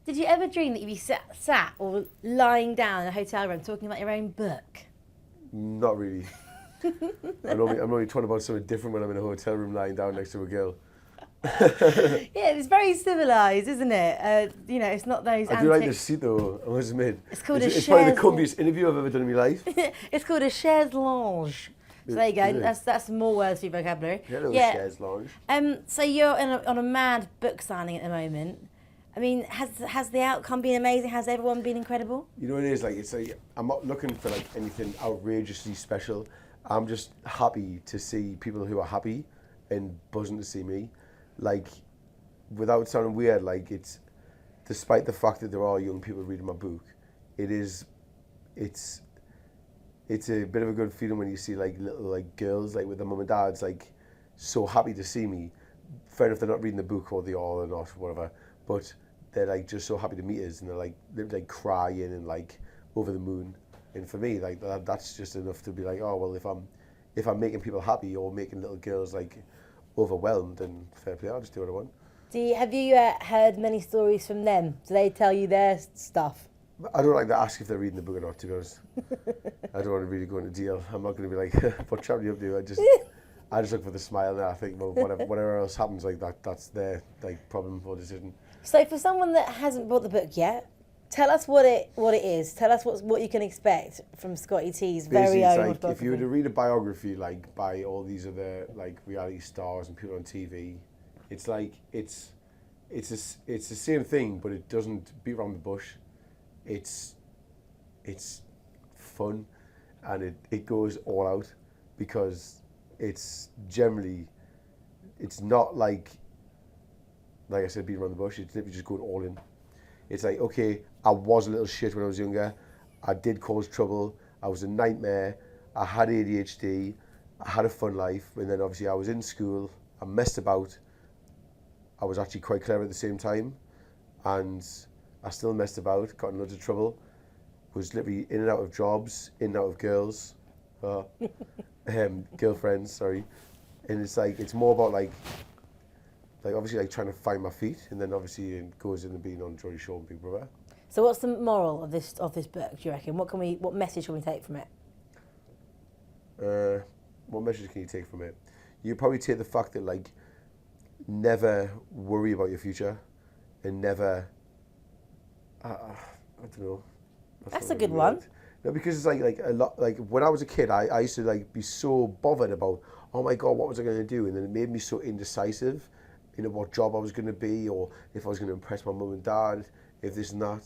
Did you ever dream that you'd be sat or lying down in a hotel room talking about your own book? Not really. I'm only talking about something different when I'm in a hotel room lying down next to a girl. Yeah, it's very civilised, isn't it? You know, it's not those I do like this seat though, I must admit. It's called it's a probably the chaise comfiest interview I've ever done in my life. It's called a chaise lounge. So there you go. That's more words for your vocabulary. Hello, chaise lounge. So you're on a mad book signing at the moment. I mean, has the outcome been amazing? Has everyone been incredible? You know what it is? Like, it's like, I'm not looking for like anything outrageously special. I'm just happy to see people who are happy and buzzing to see me. Like, without sounding weird, like, it's, despite the fact that there are young people reading my book, it's a bit of a good feeling when you see like little like girls like with their mum and dads like so happy to see me. Fair enough, they're not reading the book, or they are or not, whatever, but they're like just so happy to meet us, and they're like crying and like over the moon. And for me, like that's just enough to be like, oh well, if I'm making people happy or making little girls like overwhelmed, then fair play, I'll just do what I want. Have you heard many stories from them? Do they tell you their stuff? I don't like to ask if they're reading the book or not, to be honest. I don't want to really go into deal. I'm not going to be like, what charity up to? I just look for the smile, and I think, well, whatever else happens, like that's their like problem or decision. So for someone that hasn't bought the book yet, tell us what it is. Tell us what you can expect from Scotty T's very own like, autobiography. if you were to read a biography like by all these other like reality stars and people on TV, it's like it's the same thing, but it doesn't beat around the bush. It's fun, and it goes all out, because it's generally, it's not like I said, beating around the bush. It's literally just going all in. It's like, okay, I was a little shit when I was younger. I did cause trouble. I was a nightmare. I had ADHD. I had a fun life. And then obviously I was in school. I messed about. I was actually quite clever at the same time. And I still messed about, got in loads of trouble. Was literally in and out of jobs, in and out of girls. Girlfriends, sorry. And it's like, it's more about like obviously like trying to find my feet, and then obviously it goes into being on Geordie Shore and Big Brother. So what's the moral of this book, do you reckon? What message can we take from it? What message can you take from it? You probably take the fact that like, never worry about your future, and never, I don't know. That's a good one. No, because it's like a lot, like when I was a kid, I used to like be so bothered about, oh my God, what was I going to do? And then it made me so indecisive, you know, what job I was going to be, or if I was going to impress my mum and dad, if this and that.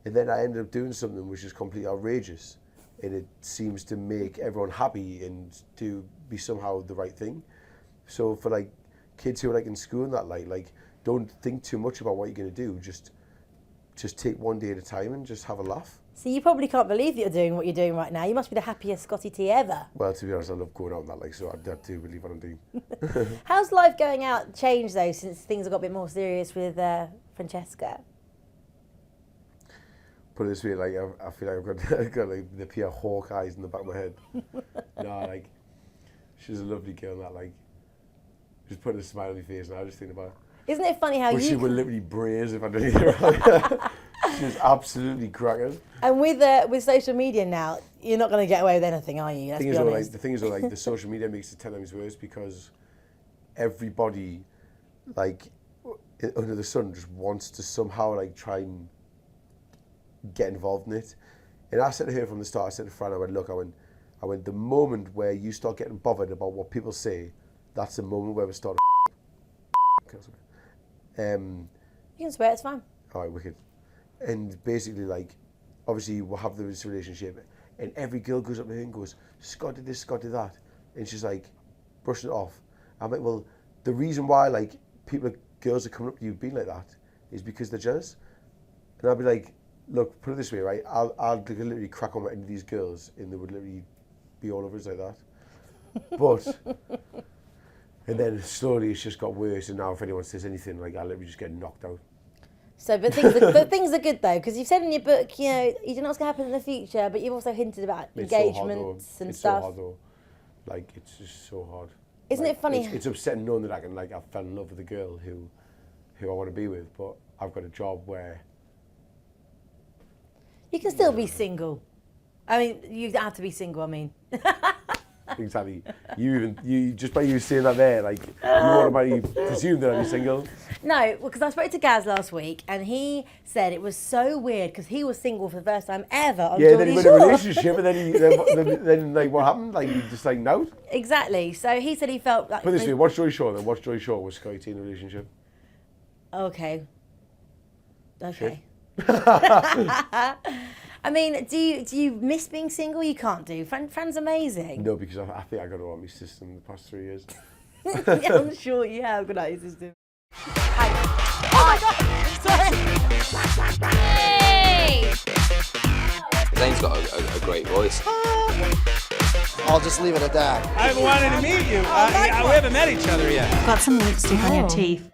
And then I ended up doing something which is completely outrageous, and it seems to make everyone happy and to be somehow the right thing. So for like kids who are like in school and that, like don't think too much about what you're going to do. Just take one day at a time and just have a laugh. So you probably can't believe that you're doing what you're doing right now. You must be the happiest Scotty T ever. Well, to be honest, I love going out and that, like, so I do believe what I'm doing. How's life going out changed though, since things have got a bit more serious with Francesca? Put it this way, like I feel like I've got like the pure hawkeyes in the back of my head. No, like she's a lovely girl, and that, like, just putting a smile on my face, and I just think about it. Isn't it funny how she would literally braze if I did it wrong. She's absolutely cracking. And with social media now, you're not going to get away with anything, are you? Let's be honest. The thing is, like, the social media makes it 10 times worse, because everybody, like, under the sun just wants to somehow, like, try and get involved in it. And I said to her from the start, I said to Fran, I went, the moment where you start getting bothered about what people say, that's the moment where we start. You can swear, it's fine. All right, wicked. And basically, like, obviously we'll have this relationship, and every girl goes up to her and goes, Scott did this, Scott did that. And she's like, brushing it off. I'm like, well, the reason why, like, girls are coming up to you being like that is because they're jealous. And I'll be like, look, put it this way, right? I'll literally crack on with any of these girls, and they would literally be all over us like that. But, and then slowly it's just got worse, and now if anyone says anything, like, I literally just get knocked out. So, but things are good though, because you've said in your book, you know, you don't know what's going to happen in the future, but you've also hinted about engagements and stuff. It's so hard though. Like, it's just so hard. Isn't it funny? It's upsetting knowing that I fell in love with a girl who I want to be with, but I've got a job where You can still be single. I mean, you have to be single, I mean. Exactly. You just by you saying that there, like, you automatically presume that I'm single. No, because I spoke to Gaz last week and he said it was so weird because he was single for the first time ever on Yeah, Geordie then he went Shore. in a relationship and then like, what happened? Like, you just like, no? Exactly. So he said he felt like... Put this way, watch Geordie Shore then. Watch Geordie Shore with Scotty T in a relationship. Okay. Shit. I mean, do you miss being single? You can't do. Fran's amazing. No, because I think I got it on my system in the past 3 years. Yeah, I'm sure you have got out your system. Oh my God! Hey! Zane's got a great voice. I'll just leave it at that. I've wanted to meet you. We haven't met each other yet. Got some lipstick on your teeth.